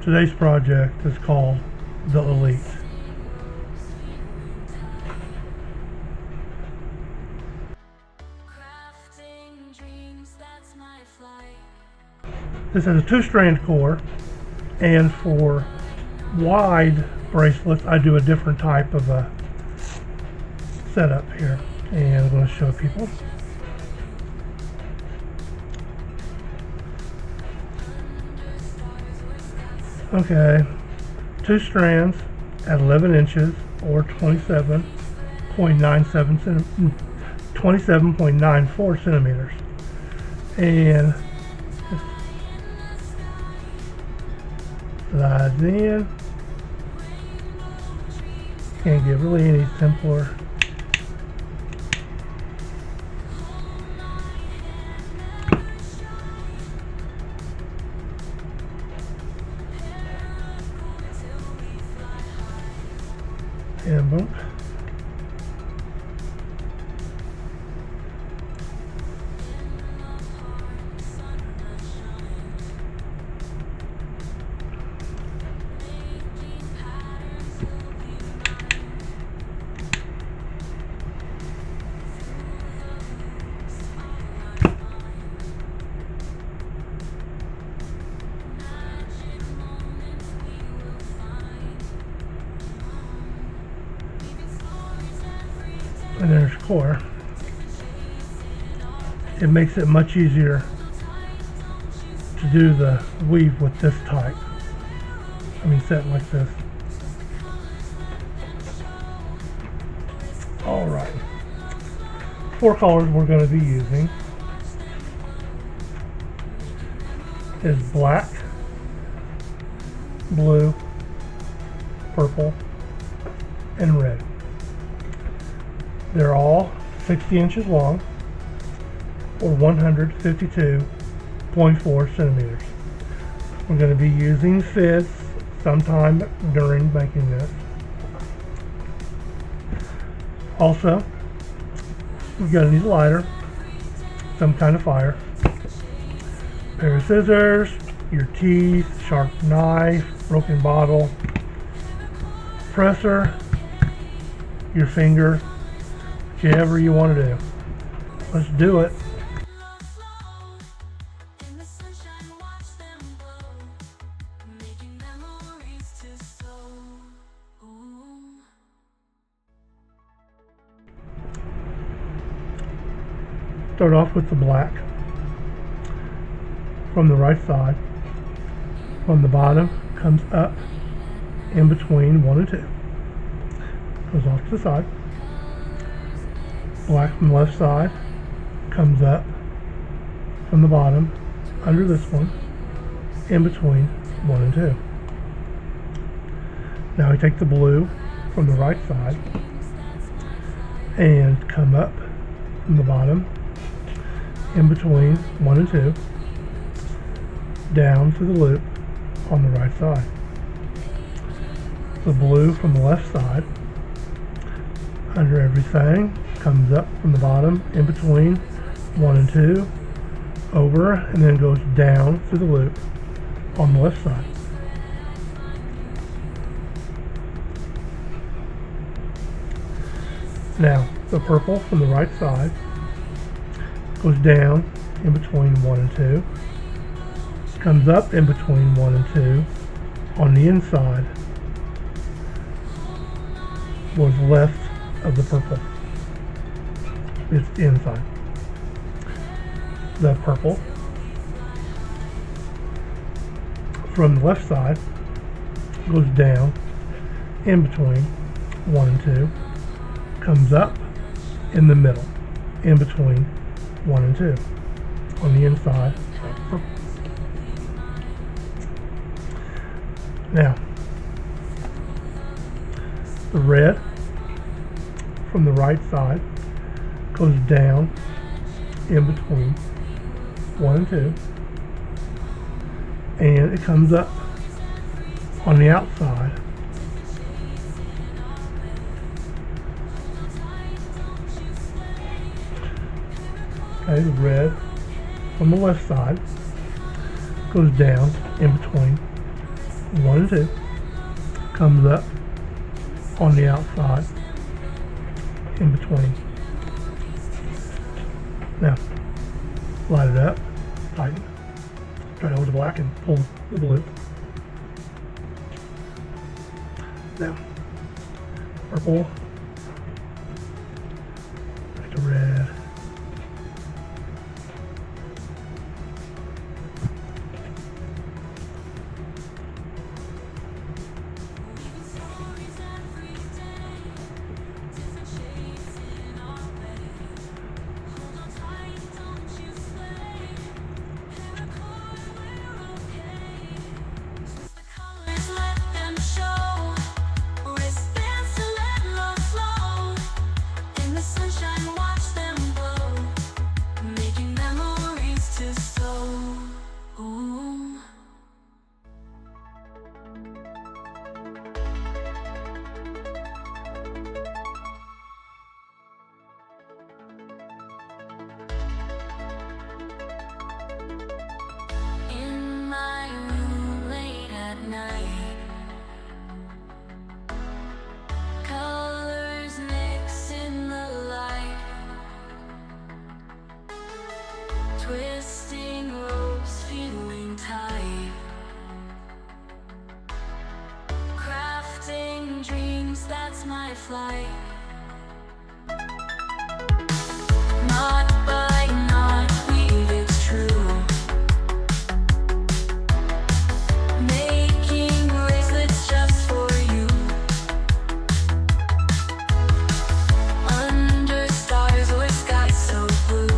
Today's project is called the Elite. This has a 2-strand core, and for wide bracelets I do a different type of a setup here, and I'm going to show people. Okay, 2 strands at 11 inches or 27.94 centimeters, and just slides in. Can't get really any simpler. And boom. And there's core. It makes it much easier to do the weave with this type. Set like this. Alright. 4 colors we're going to be using is black, blue, purple, and red. They're all 60 inches long or 152.4 centimeters. We're going to be using fizz sometime during making this. Also, we're going to need a lighter, some kind of fire, a pair of scissors, your teeth, sharp knife, broken bottle, presser, your finger, whichever you want to do. Let's do it. Start off with the black from the right side. From the bottom comes up in between 1 and 2. Goes off to the side. Black from the left side comes up from the bottom under this one in between 1 and 2. Now we take the blue from the right side and come up from the bottom in between 1 and 2 down to the loop on the right side. The blue from the left side under everything comes up from the bottom in between 1 and 2 over, and then goes down through the loop on the left side. Now the purple from the right side goes down in between 1 and 2, comes up in between 1 and 2 on the inside, was left of the purple. It's inside. The purple from the left side goes down in between 1 and 2, comes up in the middle in between 1 and 2 on the inside. Now the red from the right side goes down in between 1 and 2, and it comes up on the outside Okay, the red from the left side goes down in between 1 and 2, comes up on the outside, in between. Now, light it up, tighten. Try to hold the black and pull the blue. Now, purple, back to red. Twisting ropes, feeling tight. Crafting dreams, that's my flight. Knot by knot, weave it's true. Making bracelets just for you. Under stars or sky so blue.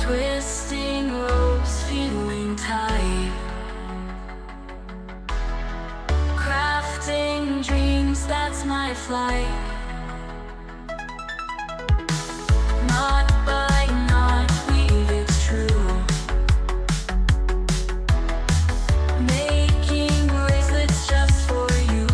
Twisting ropes, feeling tight. Crafting dreams, that's my flight. Knot by knot, weave it's true. Making bracelets just for you.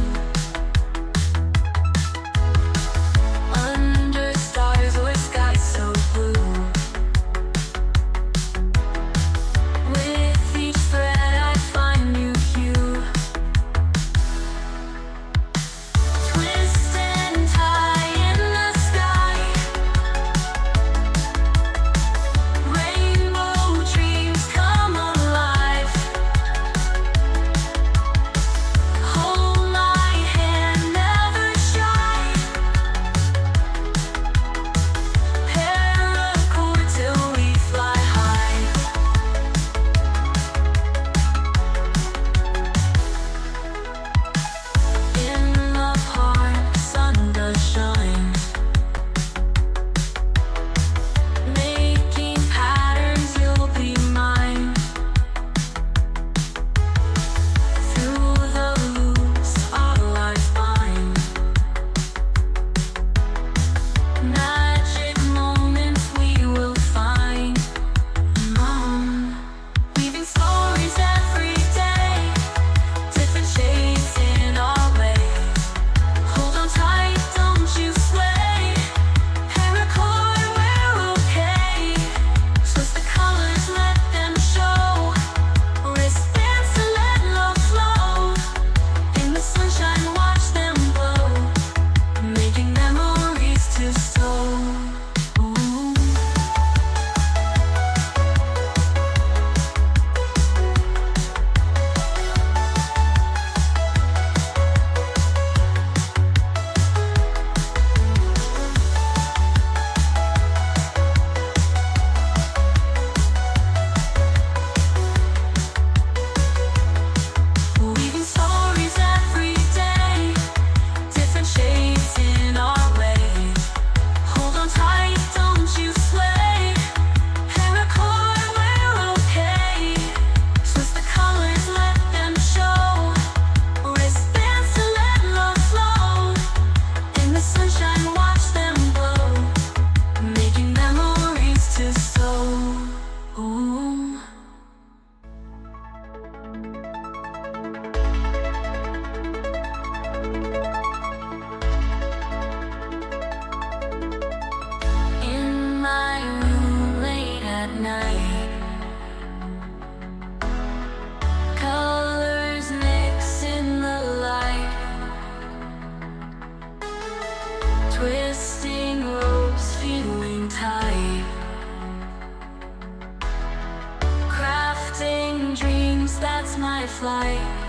flight.